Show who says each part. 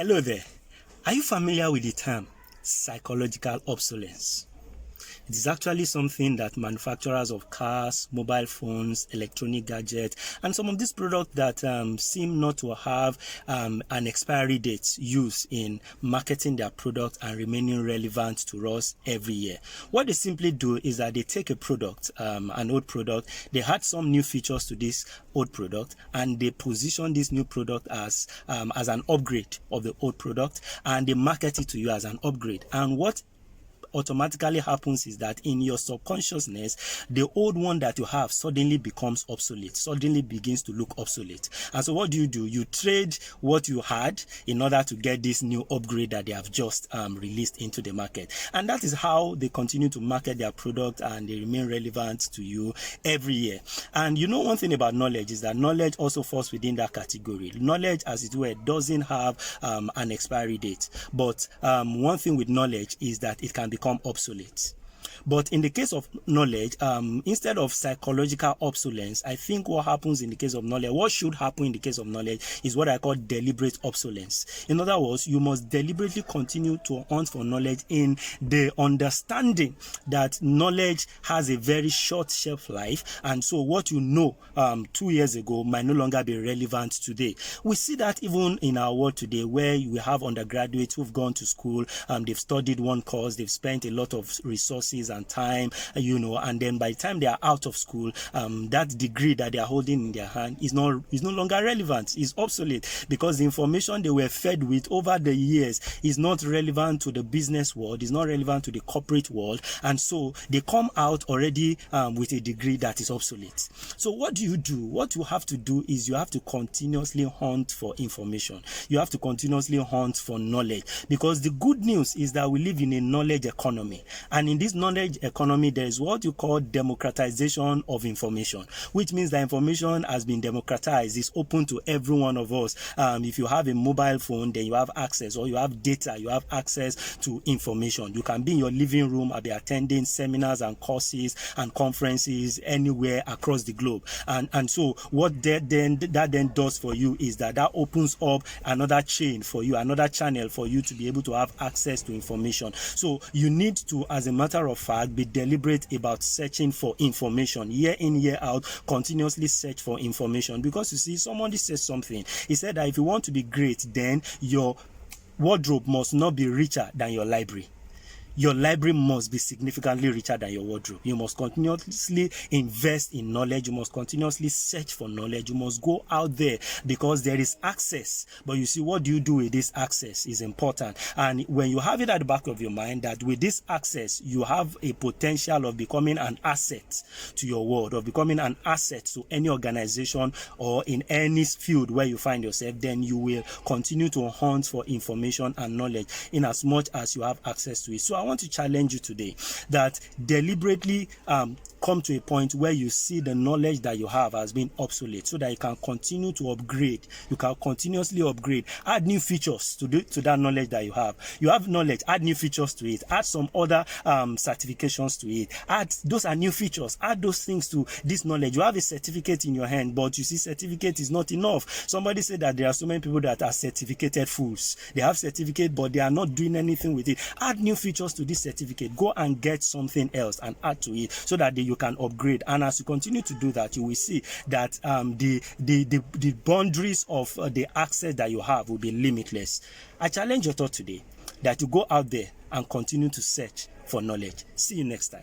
Speaker 1: Hello there. Are you familiar with the term psychological obsolescence? It is actually something that manufacturers of cars, mobile phones, electronic gadgets, and some of these products that seem not to have an expiry date use in marketing their product and remaining relevant to us every year. What they simply do is that they take a product, an old product, they add some new features to this old product, and they position this new product as an upgrade of the old product, and they market it to you as an upgrade. And what automatically happens is that in your subconsciousness, the old one that you have suddenly becomes obsolete, suddenly begins to look obsolete. And so what do? You trade what you had in order to get this new upgrade that they have just released into the market. And that is how they continue to market their product, and they remain relevant to you every year. And you know, one thing about knowledge is that knowledge also falls within that category. Knowledge, as it were, doesn't have an expiry date. But one thing with knowledge is that it can become obsolete. But in the case of knowledge, instead of psychological obsolescence, I think what happens in the case of knowledge, what should happen in the case of knowledge, is what I call deliberate obsolescence. In other words, you must deliberately continue to hunt for knowledge in the understanding that knowledge has a very short shelf life, and so what you know 2 years ago might no longer be relevant today. We see that even in our world today, where we have undergraduates who've gone to school, they've studied one course, they've spent a lot of resources and time, and then by the time they are out of school, that degree that they are holding in their hand is no longer relevant, is obsolete, because the information they were fed with over the years is not relevant to the business world, is not relevant to the corporate world, and so they come out already with a degree that is obsolete. So what do? What you have to do is you have to continuously hunt for information. You have to continuously hunt for knowledge, because the good news is that we live in a knowledge economy, and in this knowledge economy, there is what you call democratization of information, which means that information has been democratized, is open to every one of us. If you have a mobile phone, then you have access, or you have data, you have access to information. You can be in your living room and be attending seminars and courses and conferences anywhere across the globe. And so what that then does for you is that opens up another chain for you, another channel for you to be able to have access to information. So you need to, as a matter of fact, be deliberate about searching for information year in, year out. Continuously search for information, because you see, somebody says something. He said that if you want to be great, then your wardrobe must not be richer than your library. Your library must be significantly richer than your wardrobe. You must continuously invest in knowledge. You must continuously search for knowledge. You must go out there, because there is access. But you see, what do you do with this access is important. And when you have it at the back of your mind that with this access, you have a potential of becoming an asset to your world, of becoming an asset to any organization or in any field where you find yourself, then you will continue to hunt for information and knowledge in as much as you have access to it. So I want to challenge you today that deliberately come to a point where you see the knowledge that you have has been obsolete, so that you can continue to upgrade. You can continuously upgrade, add new features to that knowledge that you have. You have knowledge, add new features to it, add some other certifications to it. Those are new features, add those things to this knowledge. You have a certificate in your hand, but you see, certificate is not enough. Somebody said that there are so many people that are certificated fools. They have certificate, but they are not doing anything with it. Add new features to this certificate. Go and get something else and add to it, so that you can upgrade. And as you continue to do that, you will see that the boundaries of the access that you have will be limitless. I challenge your thought today that you go out there and continue to search for knowledge. See you next time.